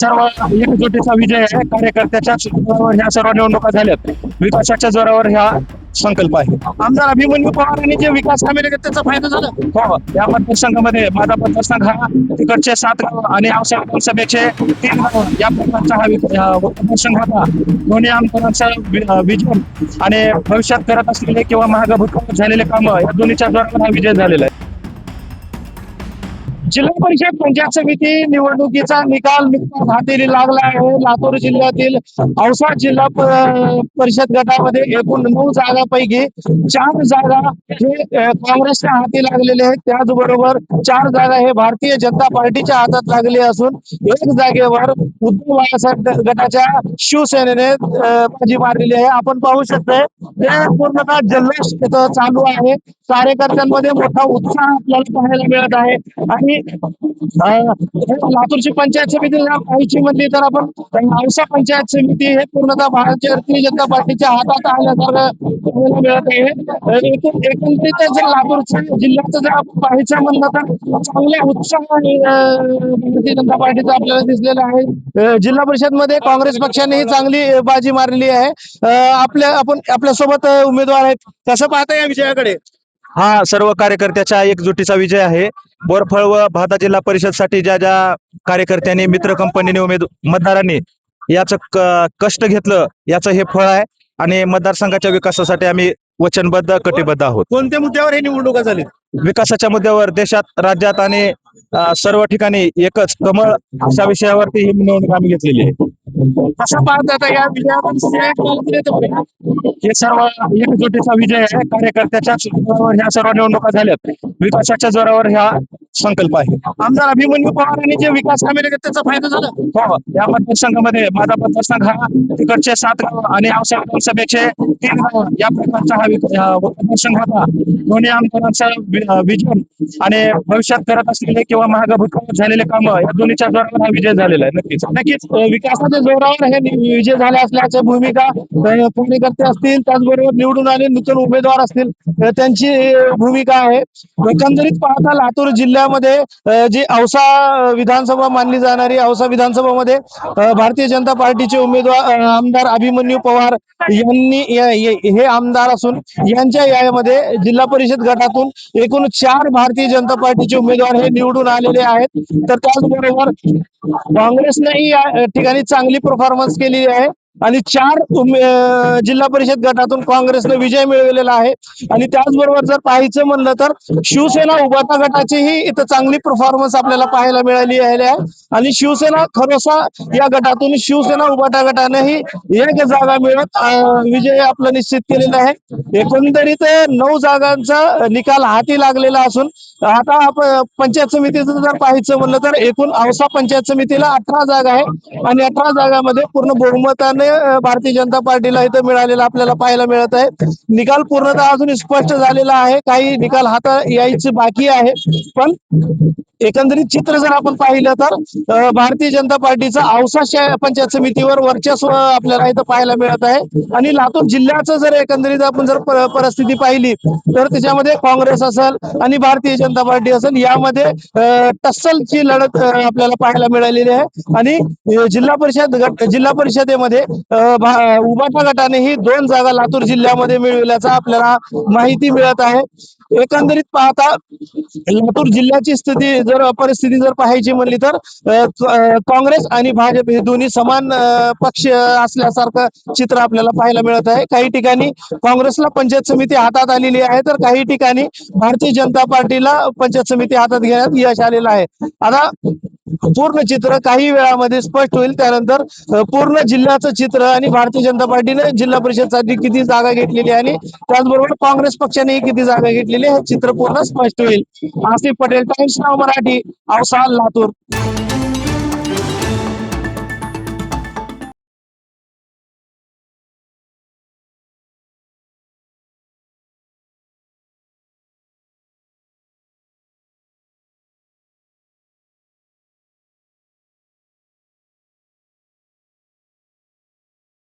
सर्व एकजुटीचा विजय आहे. कार्यकर्त्याच्या जोरावर ह्या सर्व निवडणुका झाल्यात. विकासाच्या जोरावर ह्या संकल्प आहे. आमदार अभिमन्यू पवारांनी जे विकास कामे केले त्याचा फायदा झाला. हो, या मतदारसंघामध्ये माझा मतदारसंघ हा तिकडचे 7 गाव आणि औसा विधानसभेचे 3 गाव या प्रकारचा हा मतदारसंघ होता. दोन्ही आमदारांचं विजय आणि भविष्यात करत असलेले किंवा महाभूतकाळात झालेले कामं या दोन्हीच्या जोरावर हा विजय झालेला आहे. जिल्हा परिषद पंचायत समिती निवडणुकीचा निकाल नुकताच हाती लागला आहे. लातूर जिल्ह्यातील औसा जिल्हा परिषद गटामध्ये एकूण 9 जागांपैकी 4 जागा हे काँग्रेसच्या हाती लागलेले आहेत. त्याचबरोबर 4 जागा हे भारतीय जनता पार्टीच्या हातात लागले असून 1 जागेवर उद्धव बाळासाहेब गटाच्या शिवसेनेने बाजी मारलेली आहे. आपण पाहू शकतोय ते पूर्णतः जल्लोष इथं चालू आहे. कार्यकर्त्यांमध्ये मोठा उत्साह आपल्याला पाहायला मिळत आहे आणि लातूरची पंचायत समिती पाहायची म्हणली तर आपण औसा पंचायत समिती हे पूर्णतः भारतीय जनता पार्टीच्या हातात आल्यासारखं पाहायला मिळत आहे. एकंदरीत जर लातूरच्या जिल्ह्याचं जर आपण पाहायचं म्हणलं तर चांगल्या उत्साह भारतीय जनता पार्टीचा आपल्याला दिसलेला आहे. जिल्हा परिषद मध्ये काँग्रेस पक्षाने चांगली बाजी मारलेली आहे. आपल्या सोबत उमेदवार आहेत. कसं पाहता या विजयाकडे? हा सर्व कार्यकर्त्याच्या एकजुटीचा विजय आहे. बोरफळ व भाता जिल्हा परिषद साठी ज्या ज्या कार्यकर्त्यांनी मित्र कंपनीने मतदारांनी याचं कष्ट घेतलं याचं हे फळ आहे आणि मतदारसंघाच्या विकासासाठी आम्ही वचनबद्ध कटिबद्ध आहोत. कोणत्या मुद्द्यावर हे निवडणुका झाली? विकासाच्या मुद्द्यावर देशात, राज्यात आणि सर्व ठिकाणी एकच कमळ अशा विषयावरती ही निवडणूक आम्ही घेतलेली आहे. कसं पाहता आता या विजयाबद्दल? हे सर्व एकजुटीचा विजय आहे. कार्यकर्त्याच्या जोरावर ह्या सर्व निवडणुका झाल्यात. विकासाच्या जोरावर ह्या संकल्प आहे. आमदार अभिमन्यू पवारांनी जे विकास कामे केले त्याचा फायदा झाला. हो, या मतदारसंघामध्ये माझा मतदारसंघ हा तिकडचे 7 गाव आणि औसा विधानसभेचे 3 गाव या प्रकारचा हा मतदारसंघ होता. दोन्ही आमदारांचं विजय आणि भविष्यात करत असलेले किंवा महाभूतकाळात झालेले कामं या दोन्हीच्या जोरावर हा विजय झालेला आहे. नक्कीच विकासाच्या जोरावर हे विजय झाले असल्याची भूमिका कार्यकर्ते असतील, त्याचबरोबर निवडून आले नूतन उमेदवार असतील त्यांची भूमिका आहे. एकंदरीत पाहता लातूर जिल्ह्यामध्ये जी औसा विधानसभा मानली जाणारी औसा विधानसभामध्ये भारतीय जनता पार्टीचे उमेदवार आमदार अभिमन्यू पवार यांनी हे आमदार असून यांच्या यामध्ये जिल्हा परिषद गटातून एकूण 4 भारतीय जनता पार्टीचे उमेदवार हे निवडून आलेले आहेत. तर त्याचबरोबर काँग्रेसनेही या ठिकाणी चांगली परफॉर्मन्स केली आहे आणि 4 जिल्हा परिषद गटातून काँग्रेसने विजय मिळवलेला आहे. आणि त्याचबरोबर जर पाहायचं म्हणलं तर शिवसेना उभाटा गटाचीही इथं चांगली परफॉर्मन्स आपल्याला पाहायला मिळाली आहे. आणि शिवसेना खरोसा या गटातून शिवसेना उभाटा गटानेही 1 जागा मिळत विजय आपला निश्चित केलेला आहे. एकंदरीत 9 जागांचा निकाल हाती लागलेला असून आता पंचायत समितीचं जर पाहायचं म्हणलं तर एकूण औसा पंचायत समितीला 18 जागा आहे आणि 18 जागांमध्ये पूर्ण बहुमताने भारतीय जनता पार्टीला इथं मिळालेला आपल्याला पाहायला मिळत आहे. निकाल पूर्णतः अजून स्पष्ट झालेला आहे. काही निकाल हाता यायचे बाकी आहे. पण एकंदरीत चित्र जर आपण पाहिलं तर भारतीय जनता पार्टीचा औसा पंचायत समितीवर वर्चस्व आपल्याला इथं पाहायला मिळत आहे. आणि लातूर जिल्ह्याचं जर एकंदरीत आपण जर परिस्थिती पाहिली तर त्याच्यामध्ये काँग्रेस असेल आणि भारतीय जनता पार्टी असेल यामध्ये टस्सलची लढत आपल्याला पाहायला मिळालेली आहे. आणि जिल्हा परिषदेमध्ये उभाटा गटानेही 2 जागा लातूर जिल्ह्यामध्ये मिळवल्याचा आपल्याला माहिती मिळत आहे. एकंदरीत पाहता लातूर जिल्ह्याची परिस्थिती जर पाहायची म्हणली तर काँग्रेस आणि भाजप हे दोन्ही समान पक्ष असल्यासारखं चित्र आपल्याला पाहायला मिळत आहे. काही ठिकाणी काँग्रेसला पंचायत समिती हातात आलेली आहे तर काही ठिकाणी भारतीय जनता पार्टीला पंचायत समिती हातात घेण्यात यश आलेलं आहे. आता पूर्ण चित्र काही वेळामध्ये स्पष्ट होईल. त्यानंतर पूर्ण जिल्ह्याचं चित्र आणि भारतीय जनता पार्टीने जिल्हा परिषदसाठी किती जागा घेतलेली आणि त्याचबरोबर काँग्रेस पक्षाने किती जागा घेतलेली हे चित्र पूर्ण स्पष्ट होईल. आसिफ पटेल, टाइम्स नाव मराठी, औसा, लातूर.